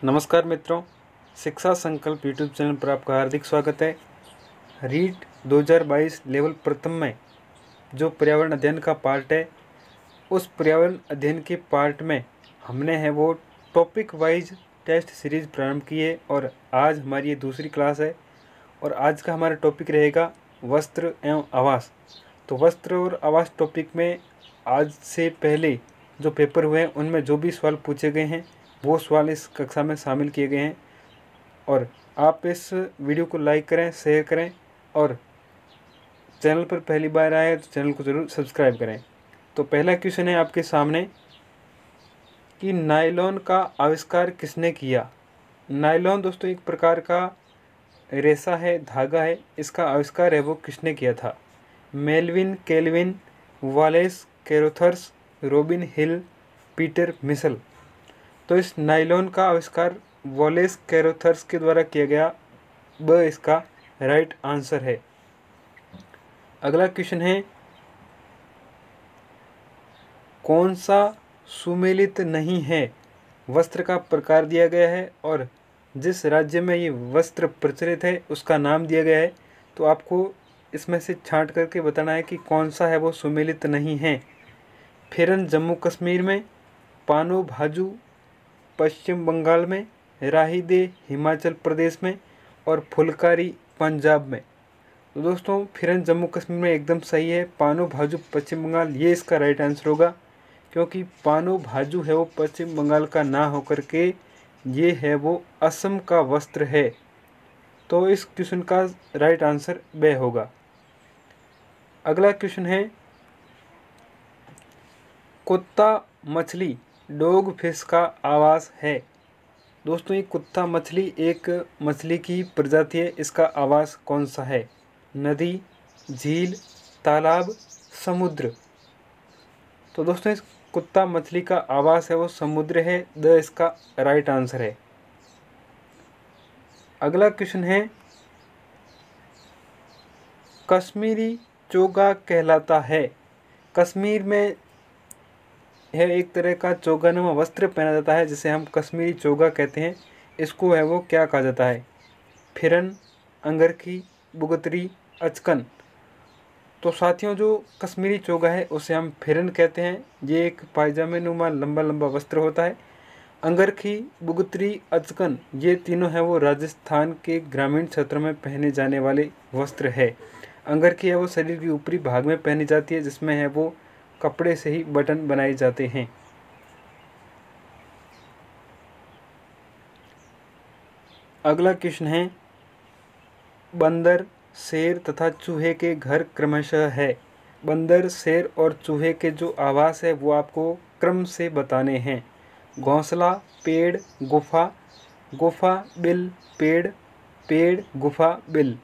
नमस्कार मित्रों, शिक्षा संकल्प यूट्यूब चैनल पर आपका हार्दिक स्वागत है। रीट 2022 लेवल प्रथम में जो पर्यावरण अध्ययन का पार्ट है, उस पर्यावरण अध्ययन के पार्ट में हमने है वो टॉपिक वाइज टेस्ट सीरीज प्रारंभ की है और आज हमारी ये दूसरी क्लास है और आज का हमारा टॉपिक रहेगा वस्त्र एवं आवास। तो वस्त्र और आवास टॉपिक में आज से पहले जो पेपर हुए हैं उनमें जो भी सवाल पूछे गए हैं वो सवाल इस कक्षा में शामिल किए गए हैं और आप इस वीडियो को लाइक करें, शेयर करें और चैनल पर पहली बार आए तो चैनल को ज़रूर सब्सक्राइब करें। तो पहला क्वेश्चन है आपके सामने कि नायलॉन का आविष्कार किसने किया। नायलॉन दोस्तों एक प्रकार का रेशा है, धागा है। इसका आविष्कार है वो किसने किया था। मेल्विन केल्विन, वालेस कैरोथर्स, रॉबिन हिल, पीटर मिशेल। तो इस नायलॉन का आविष्कार वालेस कैरोथर्स के द्वारा किया गया। ब इसका राइट आंसर है। अगला क्वेश्चन है, कौन सा सुमेलित नहीं है। वस्त्र का प्रकार दिया गया है और जिस राज्य में ये वस्त्र प्रचलित है उसका नाम दिया गया है। तो आपको इसमें से छांट करके बताना है कि कौन सा है वो सुमेलित नहीं है। फिरन जम्मू कश्मीर में, पानो भाजू पश्चिम बंगाल में, राहिदे हिमाचल प्रदेश में और फुलकारी पंजाब में। तो दोस्तों फिरन जम्मू कश्मीर में एकदम सही है। पानो भाजू पश्चिम बंगाल, ये इसका राइट आंसर होगा क्योंकि पानो भाजू है वो पश्चिम बंगाल का ना होकर के ये है वो असम का वस्त्र है। तो इस क्वेश्चन का राइट आंसर ब होगा। अगला क्वेश्चन है, कुत्ता मछली डॉग फिश का आवास है। दोस्तों ये कुत्ता मछली एक मछली की प्रजाति है। इसका आवास कौन सा है। नदी, झील, तालाब, समुद्र। तो दोस्तों इस कुत्ता मछली का आवास है वो समुद्र है। द इसका राइट आंसर है। अगला क्वेश्चन है, कश्मीरी चोगा कहलाता है। कश्मीर में है एक तरह का चोगानुमा वस्त्र पहना जाता है जिसे हम कश्मीरी चोगा कहते हैं। इसको है वो क्या कहा जाता है। फिरन, अंगरखी, बुगतरी, अचकन। तो साथियों जो कश्मीरी चोगा है उसे हम फिरन कहते हैं। ये एक पायजामे नुमा लंबा लंबा वस्त्र होता है। अंगरखी, बुगतरी, अचकन ये तीनों है वो राजस्थान के ग्रामीण क्षेत्रों में पहने जाने वाले वस्त्र है। अंगरखी है वो शरीर के ऊपरी भाग में पहनी जाती है जिसमें है वो कपड़े से ही बटन बनाए जाते हैं। अगला क्वेश्चन है, बंदर, शेर तथा चूहे के घर क्रमशः है। बंदर, शेर और चूहे के जो आवास है वो आपको क्रम से बताने हैं। घोंसला, पेड़, गुफा, गुफा, बिल, पेड़, पेड़, गुफा, बिल,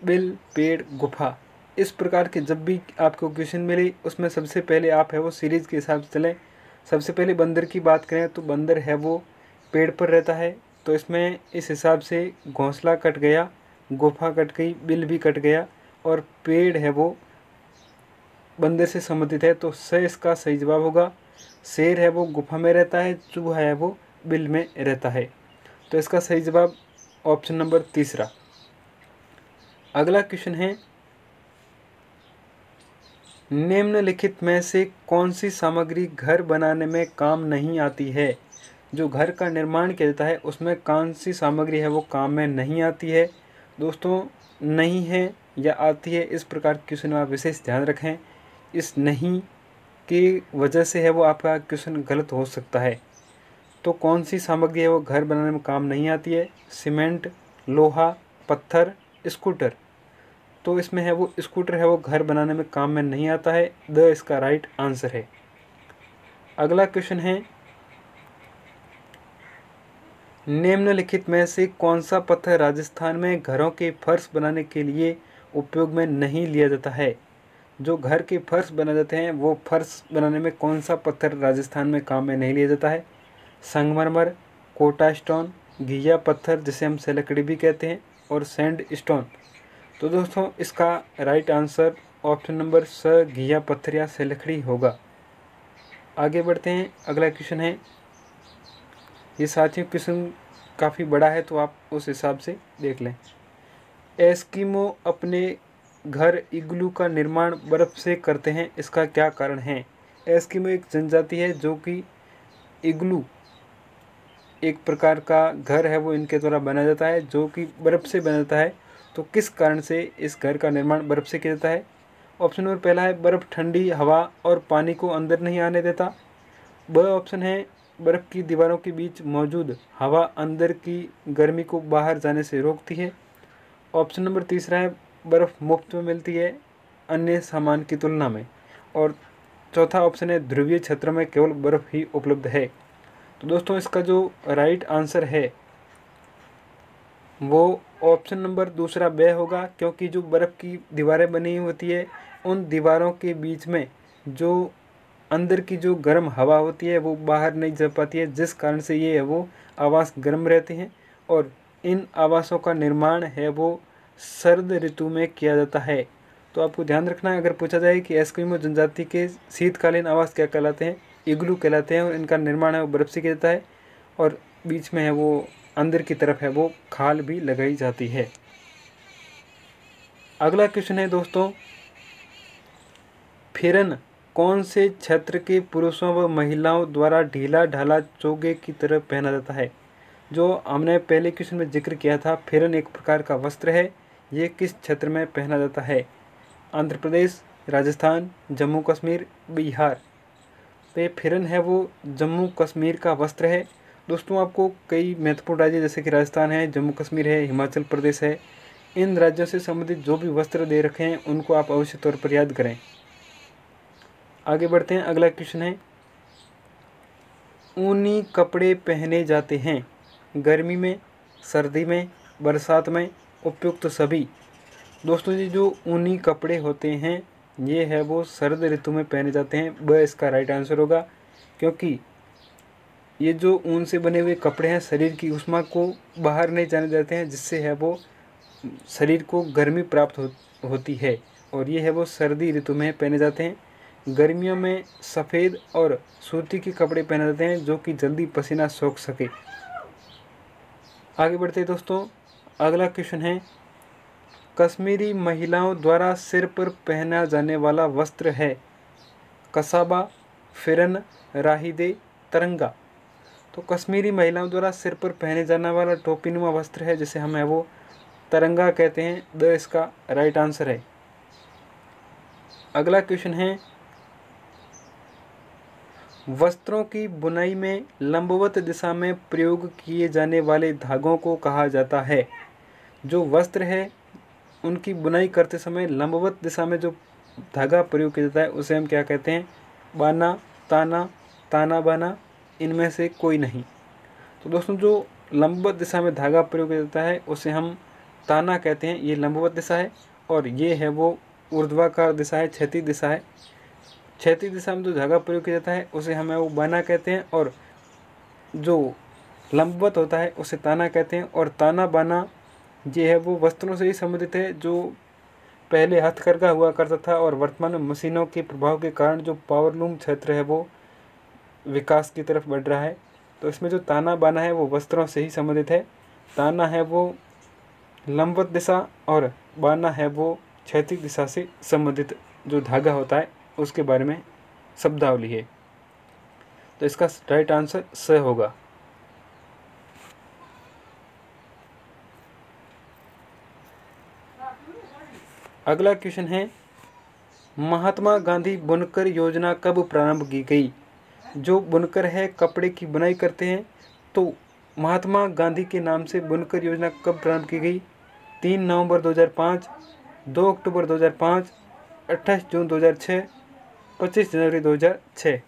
बिल, पेड़, गुफा। इस प्रकार के जब भी आपको क्वेश्चन मिले उसमें सबसे पहले आप है वो सीरीज़ के हिसाब से चलें। सबसे पहले बंदर की बात करें तो बंदर है वो पेड़ पर रहता है। तो इसमें इस हिसाब से घोंसला कट गया, गुफा कट गई, बिल भी कट गया और पेड़ है वो बंदर से संबंधित है। तो स इसका सही जवाब होगा। शेर है वो गुफा में रहता है, चूहा है वो बिल में रहता है। तो इसका सही जवाब ऑप्शन नंबर तीसरा। अगला क्वेश्चन है, निम्नलिखित में से कौन सी सामग्री घर बनाने में काम नहीं आती है। जो घर का निर्माण किया जाता है उसमें कौन सी सामग्री है वो काम में नहीं आती है। दोस्तों नहीं है या आती है, इस प्रकार के क्वेश्चन में आप विशेष ध्यान रखें। इस नहीं की वजह से है वो आपका क्वेश्चन गलत हो सकता है। तो कौन सी सामग्री है वो घर बनाने में काम नहीं आती है। सीमेंट, लोहा, पत्थर, स्कूटर। तो इसमें है वो स्कूटर है वो घर बनाने में काम में नहीं आता है। द इसका राइट आंसर है। अगला क्वेश्चन है, निम्नलिखित में से कौन सा पत्थर राजस्थान में घरों के फर्श बनाने के लिए उपयोग में नहीं लिया जाता है। जो घर के फर्श बनाए जाते हैं वो फर्श बनाने में कौन सा पत्थर राजस्थान में काम में नहीं लिया जाता है। संगमरमर, कोटा स्टोन, घिया पत्थर जिसे हम सेलकड़ी भी कहते हैं और सैंड स्टोन। तो दोस्तों इसका राइट आंसर ऑप्शन नंबर स घिया पत्थर या सेलकड़ी होगा। आगे बढ़ते हैं। अगला क्वेश्चन है, ये साथियों क्वेश्चन काफ़ी बड़ा है, तो आप उस हिसाब से देख लें। एस्किमो अपने घर इग्लू का निर्माण बर्फ़ से करते हैं, इसका क्या कारण है? एस्किमो एक जनजाति है जो कि इग्लू एक प्रकार का घर है वो इनके द्वारा बनाया जाता है, जो कि बर्फ़ से बना जाता है। तो किस कारण से इस घर का निर्माण बर्फ़ से किया जाता है? ऑप्शन नंबर पहला है, बर्फ़ ठंडी हवा और पानी को अंदर नहीं आने देता। ब ऑप्शन है, बर्फ़ की दीवारों के बीच मौजूद हवा अंदर की गर्मी को बाहर जाने से रोकती है। ऑप्शन नंबर तीसरा है, बर्फ़ मुफ्त में मिलती है अन्य सामान की तुलना में। और चौथा ऑप्शन है, ध्रुवीय क्षेत्र में केवल बर्फ़ ही उपलब्ध है। तो दोस्तों इसका जो राइट आंसर है वो ऑप्शन नंबर दूसरा ब होगा, क्योंकि जो बर्फ़ की दीवारें बनी होती है उन दीवारों के बीच में जो अंदर की जो गर्म हवा होती है वो बाहर नहीं जा पाती है, जिस कारण से ये है वो आवास गर्म रहते हैं। और इन आवासों का निर्माण है वो सर्द ऋतु में किया जाता है। तो आपको ध्यान रखना है, अगर पूछा जाए कि एस्किमो जनजाति के शीतकालीन आवास क्या कहलाते हैं, इग्लू कहलाते हैं, और इनका निर्माण है वो बर्फ़ से किया जाता है, और बीच में है वो अंदर की तरफ है वो खाल भी लगाई जाती है। अगला क्वेश्चन है दोस्तों, फिरन कौन से क्षेत्र के पुरुषों व महिलाओं द्वारा ढीला ढाला चोगे की तरह पहना जाता है? जो हमने पहले क्वेश्चन में जिक्र किया था, फिरन एक प्रकार का वस्त्र है, ये किस क्षेत्र में पहना जाता है? आंध्र प्रदेश, राजस्थान, जम्मू कश्मीर, बिहार। तो ये फिरन है वो जम्मू कश्मीर का वस्त्र है। दोस्तों आपको कई महत्वपूर्ण राज्य जैसे कि राजस्थान है, जम्मू कश्मीर है, हिमाचल प्रदेश है, इन राज्यों से संबंधित जो भी वस्त्र दे रखे हैं उनको आप अवश्य तौर पर याद करें। आगे बढ़ते हैं, अगला क्वेश्चन है, ऊनी कपड़े पहने जाते हैं गर्मी में, सर्दी में, बरसात में, उपयुक्त सभी। दोस्तों ये जो ऊनी कपड़े होते हैं ये है वो सर्द ऋतु में पहने जाते हैं। ब इसका राइट आंसर होगा, क्योंकि ये जो ऊन से बने हुए कपड़े हैं शरीर की ऊष्मा को बाहर नहीं जाने देते हैं, जिससे है वो शरीर को गर्मी प्राप्त होती है, और ये है वो सर्दी ऋतु में पहने जाते हैं। गर्मियों में सफ़ेद और सूती के कपड़े पहने जाते हैं जो कि जल्दी पसीना सोख सके। आगे बढ़ते हैं दोस्तों, अगला क्वेश्चन है, कश्मीरी महिलाओं द्वारा सिर पर पहना जाने वाला वस्त्र है कसाबा, फिरन, राहिदे, तरंगा। तो कश्मीरी महिलाओं द्वारा सिर पर पहने जाने वाला टोपीनुमा वस्त्र है जिसे हम है वो तरंगा कहते हैं। द इसका राइट आंसर है। अगला क्वेश्चन है, वस्त्रों की बुनाई में लंबवत दिशा में प्रयोग किए जाने वाले धागों को कहा जाता है। जो वस्त्र है उनकी बुनाई करते समय लंबवत दिशा में जो धागा प्रयोग किया जाता है उसे हम क्या कहते हैं? बाना, ताना, ताना बाना, इनमें से कोई नहीं। तो दोस्तों जो लंबवत दिशा में धागा प्रयोग किया जाता है उसे हम ताना कहते हैं, ये लंबवत दिशा है। और ये है वो ऊर्ध्वाकार दिशा है, क्षैतिज दिशा है। क्षैतिज दिशा में जो धागा प्रयोग किया जाता है उसे हमें वो बाना कहते हैं, और जो लंबवत होता है उसे ताना कहते हैं। और ताना बाना ये है वो वस्त्रों से ही संबंधित है, जो पहले हथकरघा हुआ करता था और वर्तमान में मशीनों के प्रभाव के कारण जो पावरलूम क्षेत्र है वो विकास की तरफ बढ़ रहा है। तो इसमें जो ताना बाना है वो वस्त्रों से ही संबंधित है। ताना है वो लंबवत दिशा और बाना है वो क्षैतिज दिशा से संबंधित जो धागा होता है उसके बारे में शब्दावली है। तो इसका राइट आंसर स होगा। अगला क्वेश्चन है, महात्मा गांधी बुनकर योजना कब प्रारंभ की गई? जो बुनकर है कपड़े की बुनाई करते हैं, तो महात्मा गांधी के नाम से बुनकर योजना कब प्रारंभ की गई? 3 नवंबर 2005, 2 अक्टूबर 2005, 28 जून 2006, 25 जनवरी 2006।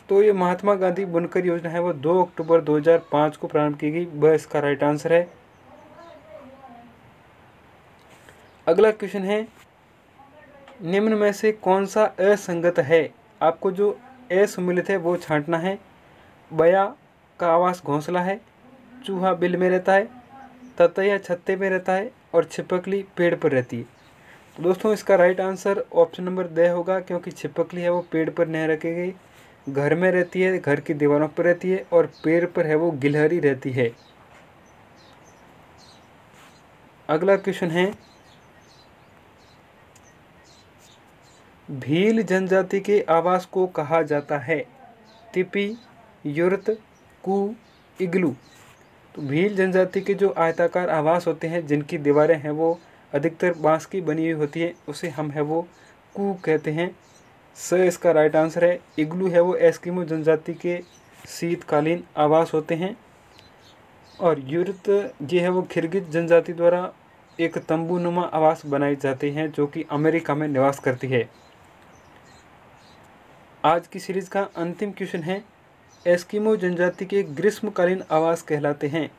तो ये महात्मा गांधी बुनकर योजना है वो 2 अक्टूबर 2005 को प्रारंभ की गई। वह इसका राइट आंसर है। अगला क्वेश्चन है, निम्न में से कौन सा असंगत है? आपको जो असम्मिलित है वो छांटना है। बया का आवास घोंसला है, चूहा बिल में रहता है, ततैया छत्ते में रहता है, और छिपकली पेड़ पर रहती है। तो दोस्तों इसका right answer option number the होगा, क्योंकि छिपकली है वो पेड़ पर नहीं रखी गई, घर में रहती है, घर की दीवारों पर रहती है, और पेड़ पर है वो गिलहरी रहती है। अगला क्वेश्चन है, भील जनजाति के आवास को कहा जाता है? तिपी, युर्त, कू, इग्लू। तो भील जनजाति के जो आयताकार आवास होते हैं जिनकी दीवारें हैं वो अधिकतर बांस की बनी हुई होती है, उसे हम है वो कू कहते हैं। इसका राइट आंसर है। इग्लू है वो एस्किमो जनजाति के शीतकालीन आवास होते हैं। और युर्त ये है वो किर्गिज जनजाति द्वारा एक तंबूनुमा आवास बनाई जाती हैं जो कि अमेरिका में निवास करती है। आज की सीरीज का अंतिम क्वेश्चन है, एस्किमो जनजाति के ग्रीष्मकालीन आवास कहलाते हैं।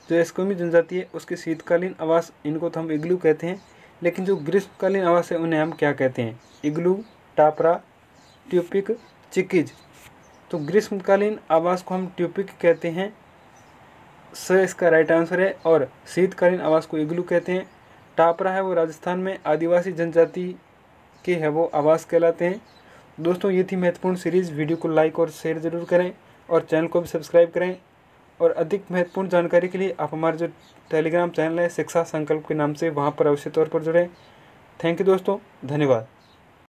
जो एस्किमो जनजाति है उसके शीतकालीन आवास, इनको तो हम इग्लू कहते हैं, लेकिन जो ग्रीष्मकालीन आवास है उन्हें हम क्या कहते हैं? इग्लू, टापरा, ट्यूपिक, चिकीज। तो ग्रीष्मकालीन आवास को हम ट्यूपिक कहते हैं। इसका राइट आंसर है। और शीतकालीन आवास को इग्लू कहते हैं। टापरा है वो राजस्थान में आदिवासी जनजाति के है वो आवास कहलाते हैं। दोस्तों ये थी महत्वपूर्ण सीरीज़। वीडियो को लाइक और शेयर ज़रूर करें और चैनल को भी सब्सक्राइब करें। और अधिक महत्वपूर्ण जानकारी के लिए आप हमारे जो टेलीग्राम चैनल है शिक्षा संकल्प के नाम से, वहाँ पर अवश्य तौर पर जुड़ें। थैंक यू दोस्तों, धन्यवाद।